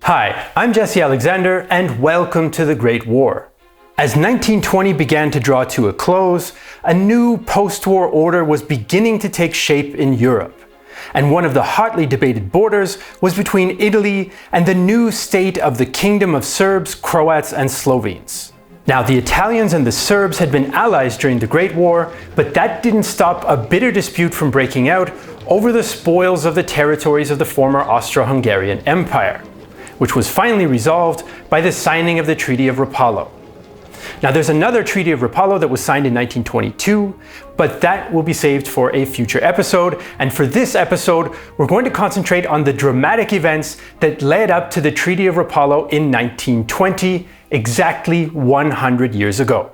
Hi, I'm Jesse Alexander and welcome to the Great War. As 1920 began to draw to a close, a new post-war order was beginning to take shape in Europe. And one of the hotly debated borders was between Italy and the new state of the Kingdom of Serbs, Croats and Slovenes. Now, the Italians and the Serbs had been allies during the Great War, but that didn't stop a bitter dispute from breaking out over the spoils of the territories of the former Austro-Hungarian Empire, which was finally resolved by the signing of the Treaty of Rapallo. Now, there's another Treaty of Rapallo that was signed in 1922, but that will be saved for a future episode. And for this episode, we're going to concentrate on the dramatic events that led up to the Treaty of Rapallo in 1920, exactly 100 years ago.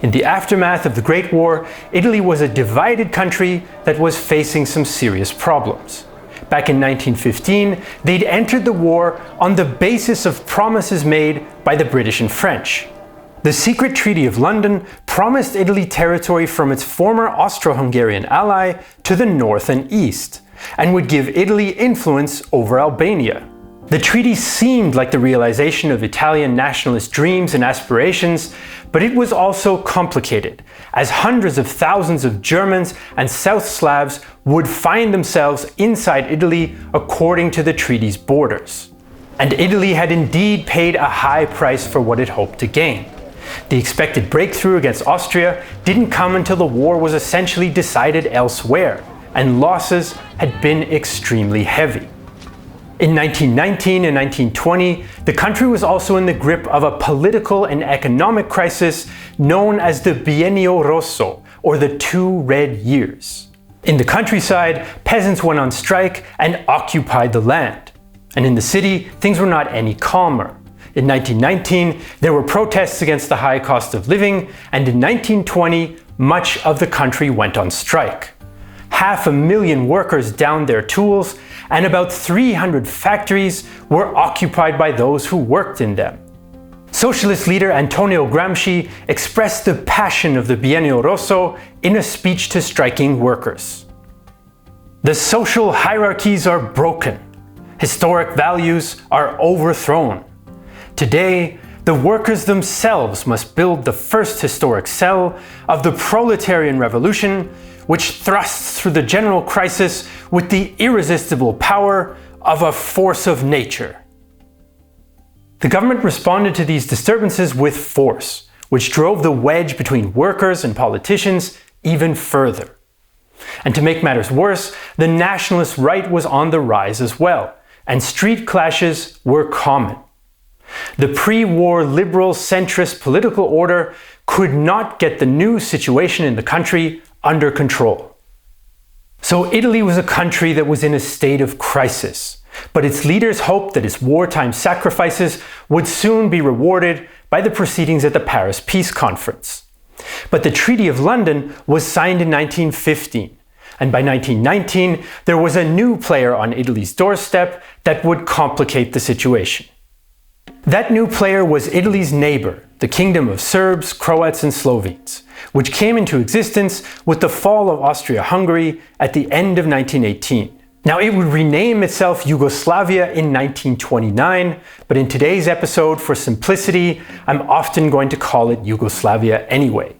In the aftermath of the Great War, Italy was a divided country that was facing some serious problems. Back in 1915, they'd entered the war on the basis of promises made by the British and French. The secret Treaty of London promised Italy territory from its former Austro-Hungarian ally to the north and east, and would give Italy influence over Albania. The treaty seemed like the realization of Italian nationalist dreams and aspirations, but it was also complicated, as hundreds of thousands of Germans and South Slavs would find themselves inside Italy according to the treaty's borders. And Italy had indeed paid a high price for what it hoped to gain. The expected breakthrough against Austria didn't come until the war was essentially decided elsewhere, and losses had been extremely heavy. In 1919 and 1920, the country was also in the grip of a political and economic crisis known as the Biennio Rosso, or the 2 Red Years. In the countryside, peasants went on strike and occupied the land. And in the city, things were not any calmer. In 1919, there were protests against the high cost of living, and in 1920, much of the country went on strike. 500,000 workers downed their tools, and about 300 factories were occupied by those who worked in them. Socialist leader Antonio Gramsci expressed the passion of the Biennio Rosso in a speech to striking workers. The social hierarchies are broken. Historic values are overthrown. Today, the workers themselves must build the first historic cell of the proletarian revolution, which thrusts through the general crisis with the irresistible power of a force of nature. The government responded to these disturbances with force, which drove the wedge between workers and politicians even further. And to make matters worse, the nationalist right was on the rise as well, and street clashes were common. The pre-war liberal centrist political order could not get the new situation in the country under control. So Italy was a country that was in a state of crisis, but its leaders hoped that its wartime sacrifices would soon be rewarded by the proceedings at the Paris Peace Conference. But the Treaty of London was signed in 1915, and by 1919 there was a new player on Italy's doorstep that would complicate the situation. That new player was Italy's neighbour, the Kingdom of Serbs, Croats and Slovenes, which came into existence with the fall of Austria-Hungary at the end of 1918. Now, it would rename itself Yugoslavia in 1929, but in today's episode, for simplicity, I'm often going to call it Yugoslavia anyway.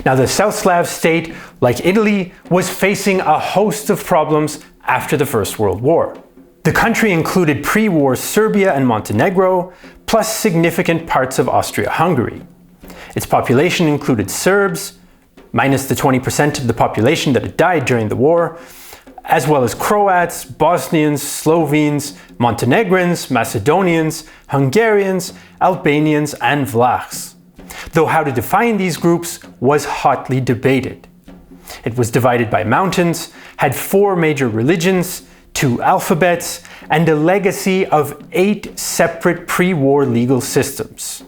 Now, the South Slav state, like Italy, was facing a host of problems after the First World War. The country included pre-war Serbia and Montenegro, plus significant parts of Austria-Hungary. Its population included Serbs, minus the 20% of the population that had died during the war, as well as Croats, Bosnians, Slovenes, Montenegrins, Macedonians, Hungarians, Albanians, and Vlachs. Though how to define these groups was hotly debated. It was divided by mountains, had 4 major religions, 2 alphabets, and a legacy of 8 separate pre-war legal systems.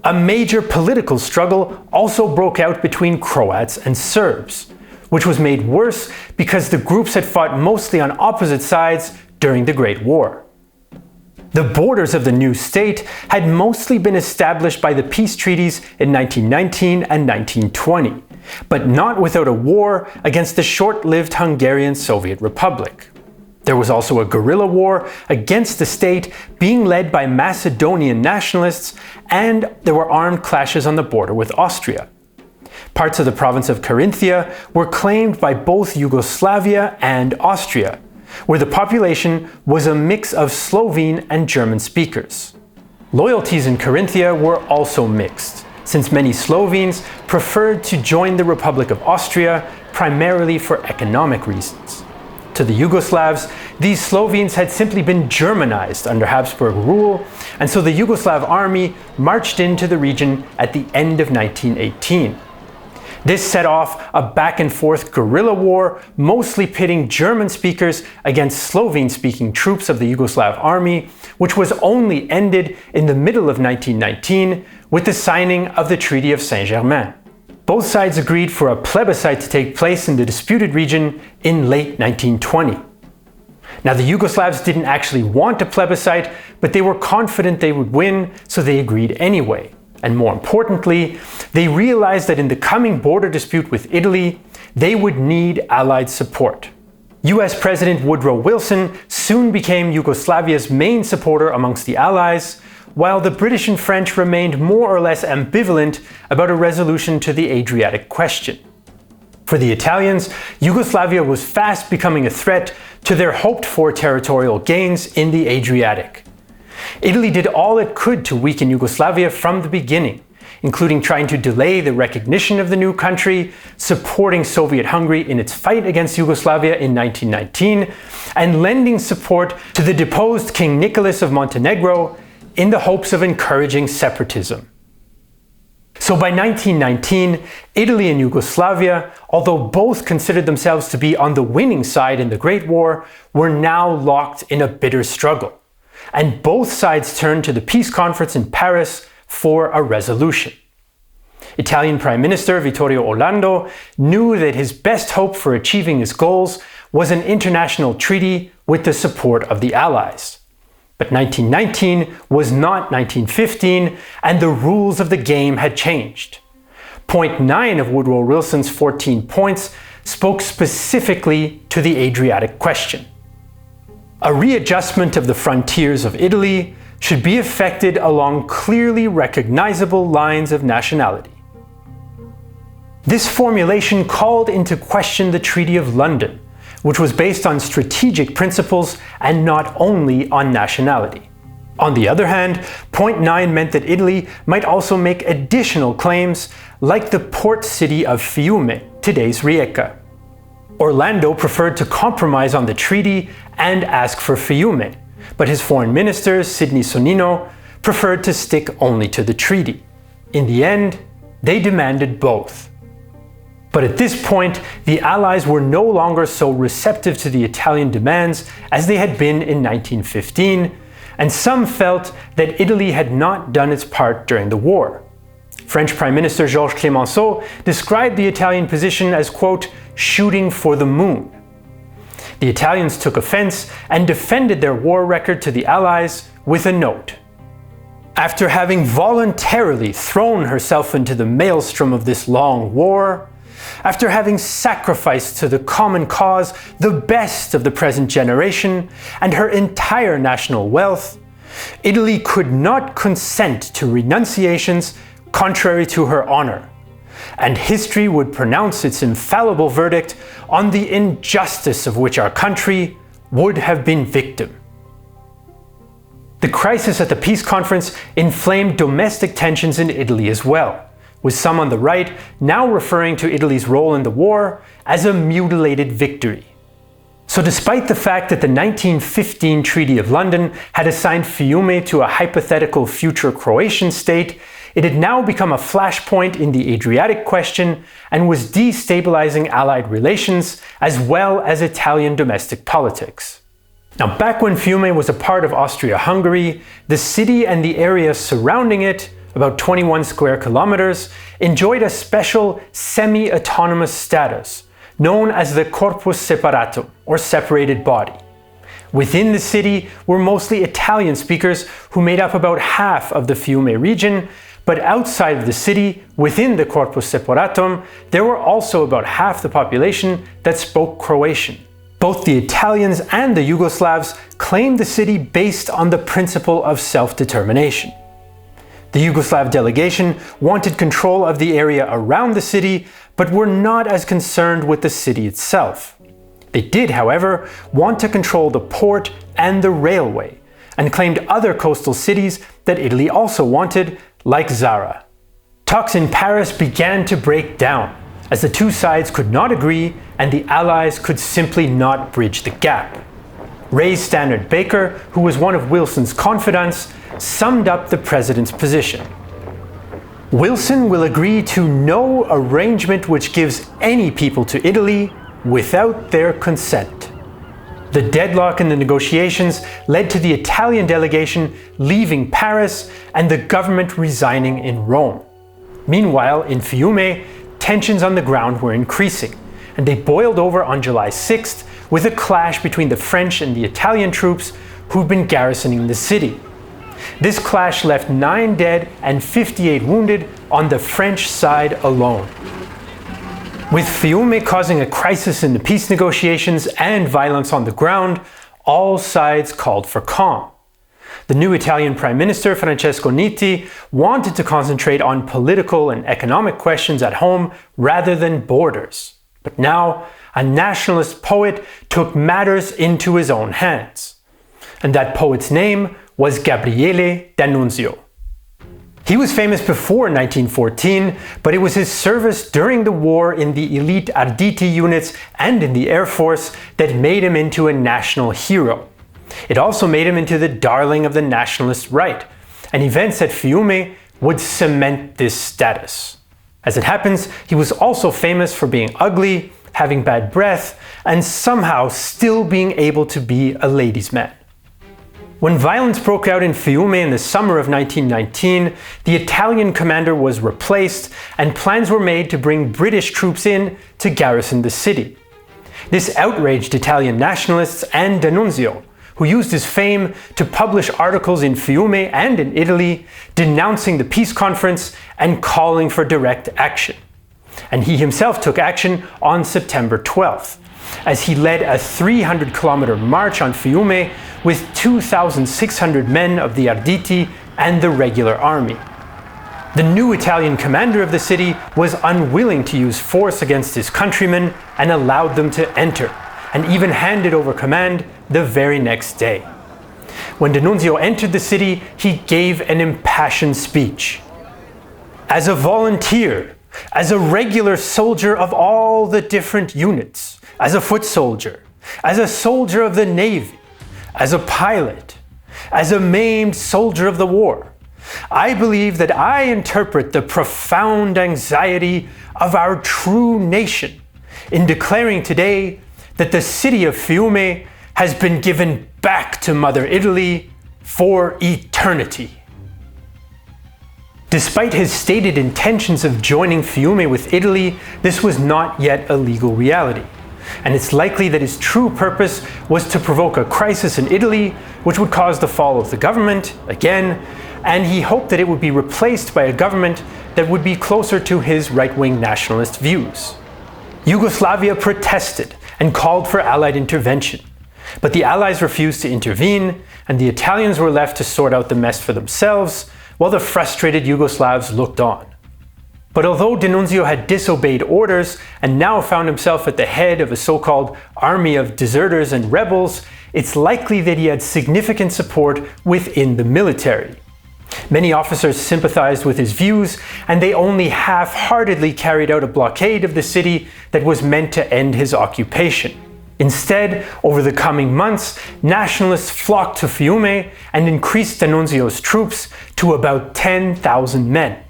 A major political struggle also broke out between Croats and Serbs, which was made worse because the groups had fought mostly on opposite sides during the Great War. The borders of the new state had mostly been established by the peace treaties in 1919 and 1920, but not without a war against the short-lived Hungarian Soviet Republic. There was also a guerrilla war against the state being led by Macedonian nationalists, and there were armed clashes on the border with Austria. Parts of the province of Carinthia were claimed by both Yugoslavia and Austria, where the population was a mix of Slovene and German speakers. Loyalties in Carinthia were also mixed, since many Slovenes preferred to join the Republic of Austria primarily for economic reasons. To the Yugoslavs, these Slovenes had simply been Germanized under Habsburg rule, and so the Yugoslav army marched into the region at the end of 1918. This set off a back-and-forth guerrilla war, mostly pitting German speakers against Slovene-speaking troops of the Yugoslav army, which was only ended in the middle of 1919 with the signing of the Treaty of Saint-Germain. Both sides agreed for a plebiscite to take place in the disputed region in late 1920. Now, the Yugoslavs didn't actually want a plebiscite, but they were confident they would win, so they agreed anyway. And more importantly, they realized that in the coming border dispute with Italy, they would need Allied support. US President Woodrow Wilson soon became Yugoslavia's main supporter amongst the Allies, while the British and French remained more or less ambivalent about a resolution to the Adriatic question. For the Italians, Yugoslavia was fast becoming a threat to their hoped-for territorial gains in the Adriatic. Italy did all it could to weaken Yugoslavia from the beginning, including trying to delay the recognition of the new country, supporting Soviet Hungary in its fight against Yugoslavia in 1919, and lending support to the deposed King Nicholas of Montenegro in the hopes of encouraging separatism. So by 1919, Italy and Yugoslavia, although both considered themselves to be on the winning side in the Great War, were now locked in a bitter struggle. And both sides turned to the peace conference in Paris for a resolution. Italian Prime Minister Vittorio Orlando knew that his best hope for achieving his goals was an international treaty with the support of the Allies. But 1919 was not 1915, and the rules of the game had changed. Point 9 of Woodrow Wilson's 14 points spoke specifically to the Adriatic question. A readjustment of the frontiers of Italy should be effected along clearly recognizable lines of nationality. This formulation called into question the Treaty of London, which was based on strategic principles and not only on nationality. On the other hand, Point 9 meant that Italy might also make additional claims, like the port city of Fiume, today's Rijeka. Orlando preferred to compromise on the treaty and ask for Fiume, but his foreign minister, Sidney Sonnino, preferred to stick only to the treaty. In the end, they demanded both. But at this point, the Allies were no longer so receptive to the Italian demands as they had been in 1915, and some felt that Italy had not done its part during the war. French Prime Minister Georges Clemenceau described the Italian position as, quote, shooting for the moon. The Italians took offense and defended their war record to the Allies with a note. After having voluntarily thrown herself into the maelstrom of this long war, after having sacrificed to the common cause the best of the present generation and her entire national wealth, Italy could not consent to renunciations contrary to her honor, and history would pronounce its infallible verdict on the injustice of which our country would have been victim. The crisis at the peace conference inflamed domestic tensions in Italy as well, with some on the right now referring to Italy's role in the war as a mutilated victory. So despite the fact that the 1915 Treaty of London had assigned Fiume to a hypothetical future Croatian state, it had now become a flashpoint in the Adriatic question and was destabilizing Allied relations as well as Italian domestic politics. Now, back when Fiume was a part of Austria-Hungary, the city and the area surrounding it, about 21 square kilometers, enjoyed a special semi-autonomous status, known as the Corpus Separatum, or separated body. Within the city were mostly Italian speakers who made up about half of the Fiume region, but outside of the city, within the Corpus Separatum, there were also about half the population that spoke Croatian. Both the Italians and the Yugoslavs claimed the city based on the principle of self-determination. The Yugoslav delegation wanted control of the area around the city, but were not as concerned with the city itself. They did, however, want to control the port and the railway, and claimed other coastal cities that Italy also wanted, like Zara. Talks in Paris began to break down, as the two sides could not agree and the Allies could simply not bridge the gap. Ray Stannard Baker, who was one of Wilson's confidants, summed up the president's position. Wilson will agree to no arrangement which gives any people to Italy without their consent. The deadlock in the negotiations led to the Italian delegation leaving Paris and the government resigning in Rome. Meanwhile, in Fiume, tensions on the ground were increasing, and they boiled over on July 6th with a clash between the French and the Italian troops who'd been garrisoning the city. This clash left 9 dead and 58 wounded on the French side alone. With Fiume causing a crisis in the peace negotiations and violence on the ground, all sides called for calm. The new Italian Prime Minister, Francesco Nitti, wanted to concentrate on political and economic questions at home rather than borders. But now, a nationalist poet took matters into his own hands. And that poet's name was Gabriele D'Annunzio. He was famous before 1914, but it was his service during the war in the elite Arditi units and in the Air Force that made him into a national hero. It also made him into the darling of the nationalist right, and events at Fiume would cement this status. As it happens, he was also famous for being ugly, having bad breath, and somehow still being able to be a ladies' man. When violence broke out in Fiume in the summer of 1919, the Italian commander was replaced and plans were made to bring British troops in to garrison the city. This outraged Italian nationalists and D'Annunzio, who used his fame to publish articles in Fiume and in Italy denouncing the peace conference and calling for direct action. And he himself took action on September 12th, as he led a 300-kilometer march on Fiume with 2,600 men of the Arditi and the regular army. The new Italian commander of the city was unwilling to use force against his countrymen and allowed them to enter, and even handed over command the very next day. When D'Annunzio entered the city, he gave an impassioned speech. As a volunteer, as a regular soldier of all the different units, as a foot soldier, as a soldier of the Navy, as a pilot, as a maimed soldier of the war, I believe that I interpret the profound anxiety of our true nation in declaring today that the city of Fiume has been given back to Mother Italy for eternity. Despite his stated intentions of joining Fiume with Italy, this was not yet a legal reality. And it's likely that his true purpose was to provoke a crisis in Italy, which would cause the fall of the government, again, and he hoped that it would be replaced by a government that would be closer to his right-wing nationalist views. Yugoslavia protested and called for Allied intervention, but the Allies refused to intervene, and the Italians were left to sort out the mess for themselves, while the frustrated Yugoslavs looked on. But although D'Annunzio had disobeyed orders and now found himself at the head of a so-called army of deserters and rebels, it's likely that he had significant support within the military. Many officers sympathized with his views, and they only half-heartedly carried out a blockade of the city that was meant to end his occupation. Instead, over the coming months, nationalists flocked to Fiume and increased D'Annunzio's troops to about 10,000 men.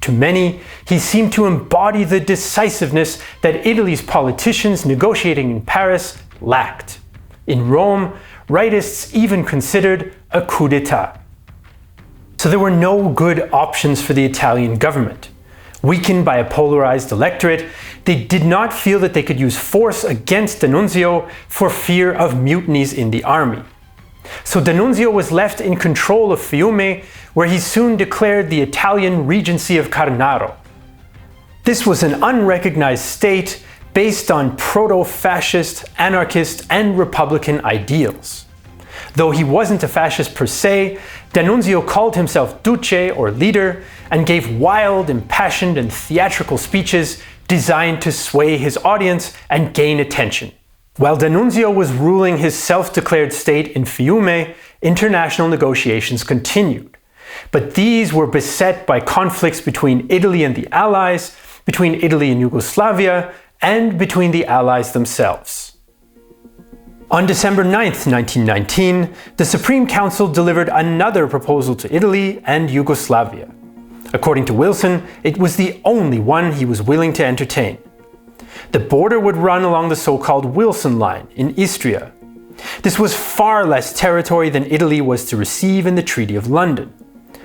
To many, he seemed to embody the decisiveness that Italy's politicians negotiating in Paris lacked. In Rome, rightists even considered a coup d'etat. So there were no good options for the Italian government. Weakened by a polarized electorate, they did not feel that they could use force against D'Annunzio for fear of mutinies in the army. So D'Annunzio was left in control of Fiume, where he soon declared the Italian Regency of Carnaro. This was an unrecognized state based on proto-fascist, anarchist, and republican ideals. Though he wasn't a fascist per se, D'Annunzio called himself Duce, or leader, and gave wild, impassioned, and theatrical speeches designed to sway his audience and gain attention. While D'Annunzio was ruling his self-declared state in Fiume, international negotiations continued. But these were beset by conflicts between Italy and the Allies, between Italy and Yugoslavia, and between the Allies themselves. On December 9, 1919, the Supreme Council delivered another proposal to Italy and Yugoslavia. According to Wilson, it was the only one he was willing to entertain. The border would run along the so-called Wilson Line in Istria. This was far less territory than Italy was to receive in the Treaty of London.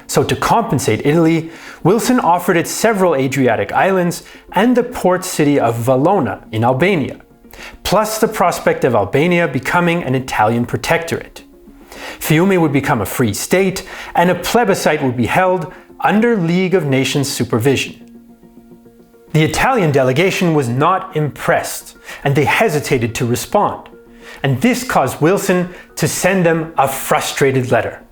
So to compensate Italy, Wilson offered it several Adriatic islands and the port city of Valona in Albania, plus the prospect of Albania becoming an Italian protectorate. Fiume would become a free state, and a plebiscite would be held under League of Nations supervision. The Italian delegation was not impressed, and they hesitated to respond, and this caused Wilson to send them a frustrated letter.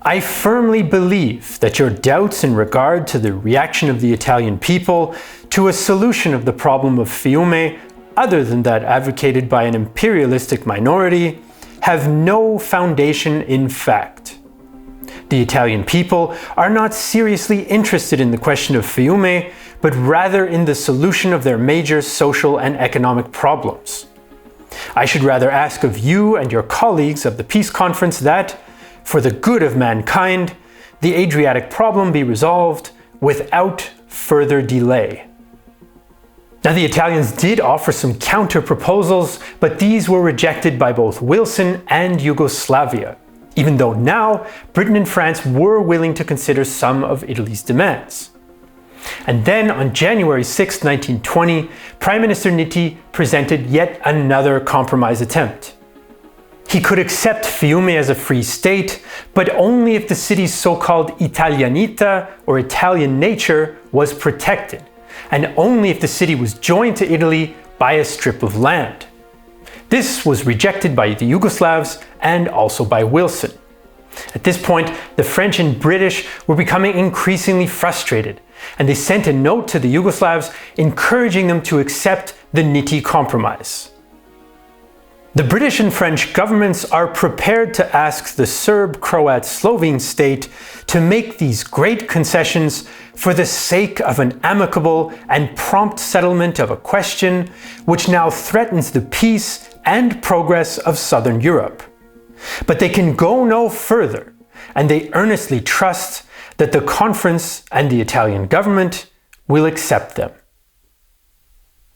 I firmly believe that your doubts in regard to the reaction of the Italian people to a solution of the problem of Fiume, other than that advocated by an imperialistic minority, have no foundation in fact. The Italian people are not seriously interested in the question of Fiume, but rather in the solution of their major social and economic problems. I should rather ask of you and your colleagues of the Peace Conference that, for the good of mankind, the Adriatic problem be resolved without further delay. Now, the Italians did offer some counter-proposals, but these were rejected by both Wilson and Yugoslavia, even though now Britain and France were willing to consider some of Italy's demands. And then on January 6, 1920, Prime Minister Nitti presented yet another compromise attempt. He could accept Fiume as a free state, but only if the city's so-called Italianità, or Italian nature, was protected, and only if the city was joined to Italy by a strip of land. This was rejected by the Yugoslavs and also by Wilson. At this point, the French and British were becoming increasingly frustrated, and they sent a note to the Yugoslavs encouraging them to accept the Nitti Compromise. The British and French governments are prepared to ask the Serb, Croat, Slovene state to make these great concessions for the sake of an amicable and prompt settlement of a question which now threatens the peace and progress of Southern Europe. But they can go no further, and they earnestly trust that the conference and the Italian government will accept them.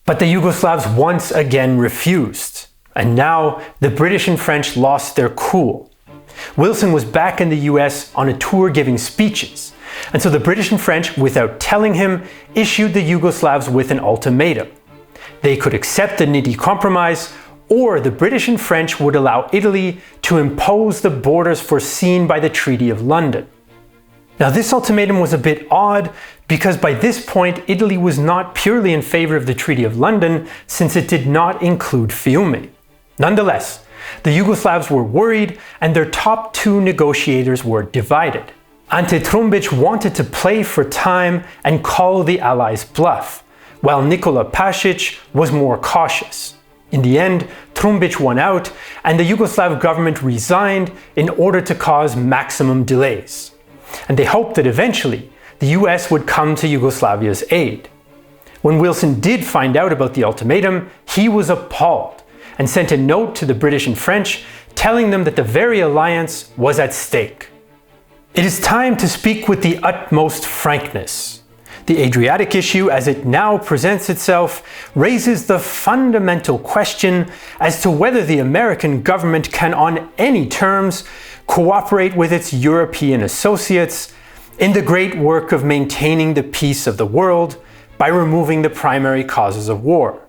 But the Yugoslavs once again refused, and now the British and French lost their cool. Wilson was back in the US on a tour giving speeches, and so the British and French, without telling him, issued the Yugoslavs with an ultimatum. They could accept the Nitti Compromise, or the British and French would allow Italy to impose the borders foreseen by the Treaty of London. Now, this ultimatum was a bit odd because by this point Italy was not purely in favor of the Treaty of London, since it did not include Fiume. Nonetheless, the Yugoslavs were worried and their top two negotiators were divided. Ante Trumbic wanted to play for time and call the Allies' bluff, while Nikola Pasic was more cautious. In the end, Trumbic won out and the Yugoslav government resigned in order to cause maximum delays. And they hoped that eventually the US would come to Yugoslavia's aid. When Wilson did find out about the ultimatum, he was appalled and sent a note to the British and French telling them that the very alliance was at stake. It is time to speak with the utmost frankness. The Adriatic issue, as it now presents itself, raises the fundamental question as to whether the American government can on any terms cooperate with its European associates in the great work of maintaining the peace of the world by removing the primary causes of war.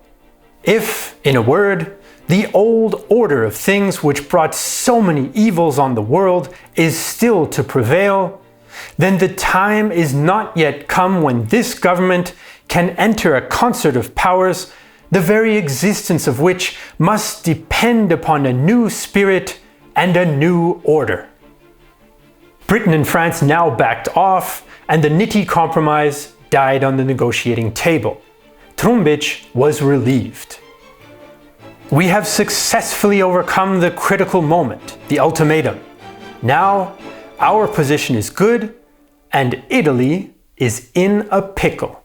If, in a word, the old order of things which brought so many evils on the world is still to prevail, then the time is not yet come when this government can enter a concert of powers the very existence of which must depend upon a new spirit and a new order. Britain and France now backed off, and the Nitti Compromise died on the negotiating table. Trumbic was relieved. We have successfully overcome the critical moment, the ultimatum. Now, our position is good, and Italy is in a pickle.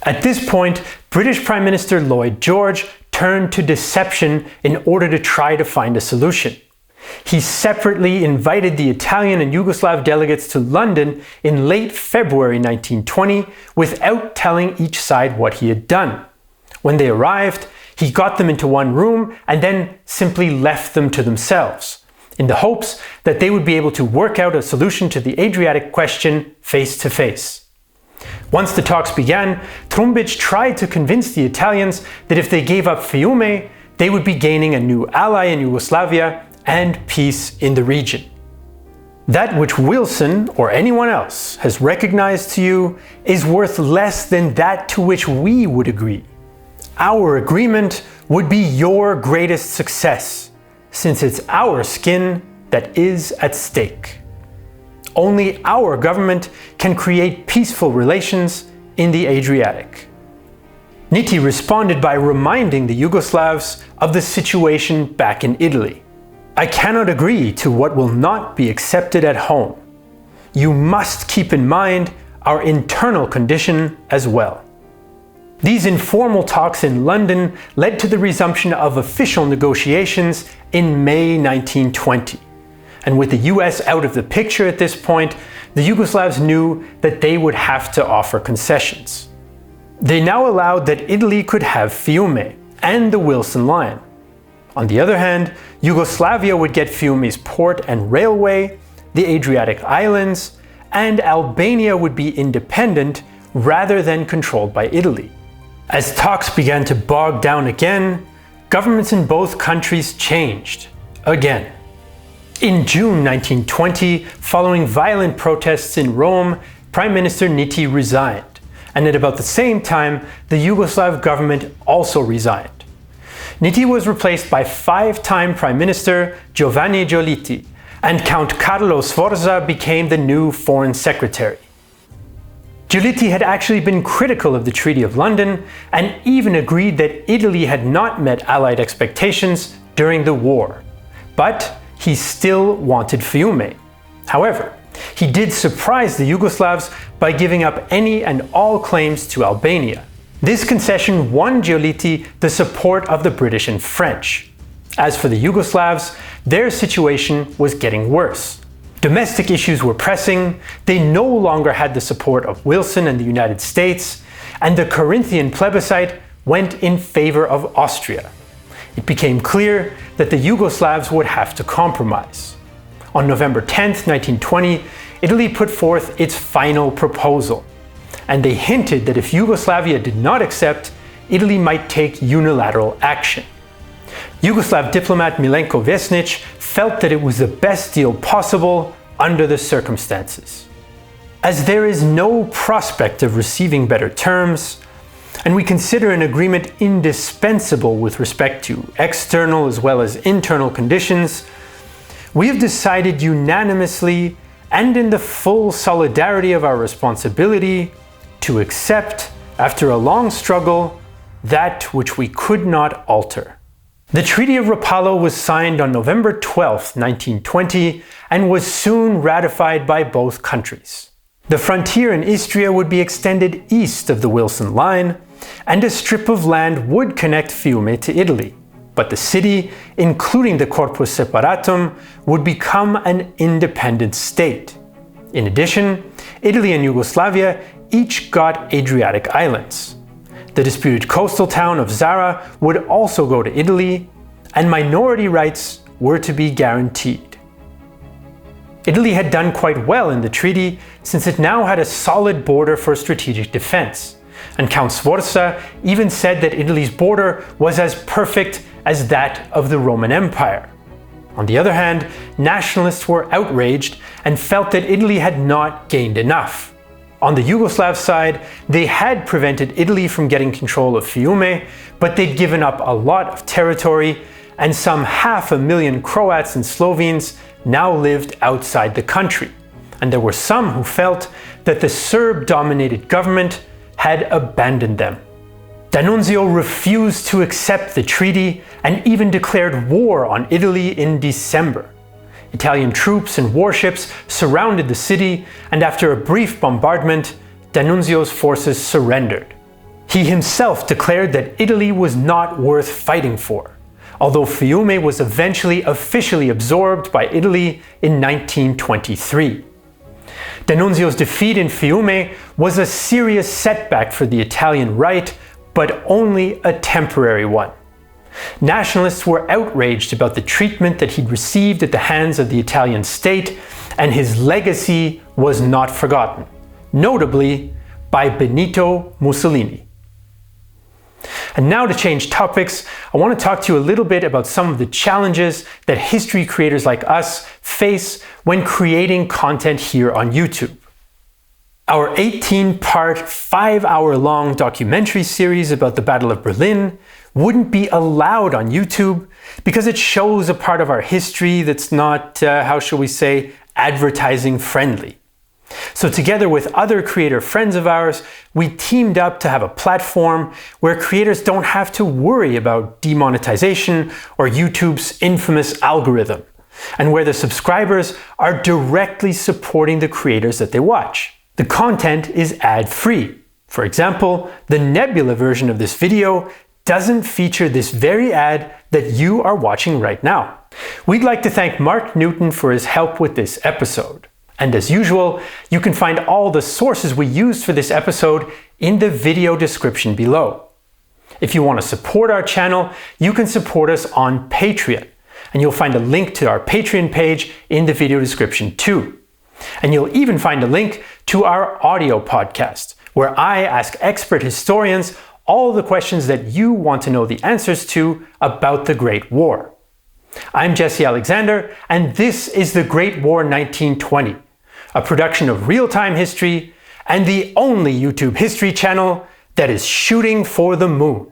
At this point, British Prime Minister Lloyd George turned to deception in order to try to find a solution. He separately invited the Italian and Yugoslav delegates to London in late February 1920 without telling each side what he had done. When they arrived, he got them into one room and then simply left them to themselves, in the hopes that they would be able to work out a solution to the Adriatic question face to face. Once the talks began, Trumbic tried to convince the Italians that if they gave up Fiume, they would be gaining a new ally in Yugoslavia and peace in the region. That which Wilson, or anyone else, has recognized to you is worth less than that to which we would agree. Our agreement would be your greatest success, since it's our skin that is at stake. Only our government can create peaceful relations in the Adriatic. Nitti responded by reminding the Yugoslavs of the situation back in Italy. I cannot agree to what will not be accepted at home. You must keep in mind our internal condition as well. These informal talks in London led to the resumption of official negotiations in May 1920. And with the US out of the picture at this point, the Yugoslavs knew that they would have to offer concessions. They now allowed that Italy could have Fiume and the Wilson Line. On the other hand, Yugoslavia would get Fiume's port and railway, the Adriatic Islands, and Albania would be independent rather than controlled by Italy. As talks began to bog down again, governments in both countries changed again. In June 1920, following violent protests in Rome, Prime Minister Nitti resigned, and at about the same time, the Yugoslav government also resigned. Nitti was replaced by five-time Prime Minister Giovanni Giolitti, and Count Carlo Sforza became the new Foreign Secretary. Giolitti had actually been critical of the Treaty of London and even agreed that Italy had not met Allied expectations during the war. But he still wanted Fiume. However, he did surprise the Yugoslavs by giving up any and all claims to Albania. This concession won Giolitti the support of the British and French. As for the Yugoslavs, their situation was getting worse. Domestic issues were pressing, they no longer had the support of Wilson and the United States, and the Corinthian plebiscite went in favor of Austria. It became clear that the Yugoslavs would have to compromise. On November 10, 1920, Italy put forth its final proposal, and they hinted that if Yugoslavia did not accept, Italy might take unilateral action. Yugoslav diplomat Milenko Vesnic felt that it was the best deal possible under the circumstances. As there is no prospect of receiving better terms, and we consider an agreement indispensable with respect to external as well as internal conditions, we have decided unanimously and in the full solidarity of our responsibility to accept, after a long struggle, that which we could not alter. The Treaty of Rapallo was signed on November 12, 1920, and was soon ratified by both countries. The frontier in Istria would be extended east of the Wilson Line, and a strip of land would connect Fiume to Italy. But the city, including the Corpus Separatum, would become an independent state. In addition, Italy and Yugoslavia each got Adriatic islands. The disputed coastal town of Zara would also go to Italy, and minority rights were to be guaranteed. Italy had done quite well in the treaty since it now had a solid border for strategic defense, and Count Sforza even said that Italy's border was as perfect as that of the Roman Empire. On the other hand, nationalists were outraged and felt that Italy had not gained enough. On the Yugoslav side, they had prevented Italy from getting control of Fiume, but they'd given up a lot of territory, and some 500,000 Croats and Slovenes now lived outside the country. And there were some who felt that the Serb-dominated government had abandoned them. D'Annunzio refused to accept the treaty and even declared war on Italy in December. Italian troops and warships surrounded the city, and after a brief bombardment, D'Annunzio's forces surrendered. He himself declared that Italy was not worth fighting for, although Fiume was eventually officially absorbed by Italy in 1923. D'Annunzio's defeat in Fiume was a serious setback for the Italian right, but only a temporary one. Nationalists were outraged about the treatment that he'd received at the hands of the Italian state, and his legacy was not forgotten, notably by Benito Mussolini. And now to change topics, I want to talk to you a little bit about some of the challenges that history creators like us face when creating content here on YouTube. Our 18-part, 5-hour-long documentary series about the Battle of Berlin wouldn't be allowed on YouTube because it shows a part of our history that's not, how shall we say, advertising friendly. So together with other creator friends of ours, we teamed up to have a platform where creators don't have to worry about demonetization or YouTube's infamous algorithm, and where the subscribers are directly supporting the creators that they watch. The content is ad-free. For example, the Nebula version of this video doesn't feature this very ad that you are watching right now. We'd like to thank Mark Newton for his help with this episode. And as usual, you can find all the sources we used for this episode in the video description below. If you want to support our channel, you can support us on Patreon, and you'll find a link to our Patreon page in the video description too. And you'll even find a link to our audio podcast, where I ask expert historians all the questions that you want to know the answers to about the Great War. I'm Jesse Alexander, and this is The Great War 1920, a production of real-time history and the only YouTube history channel that is shooting for the moon.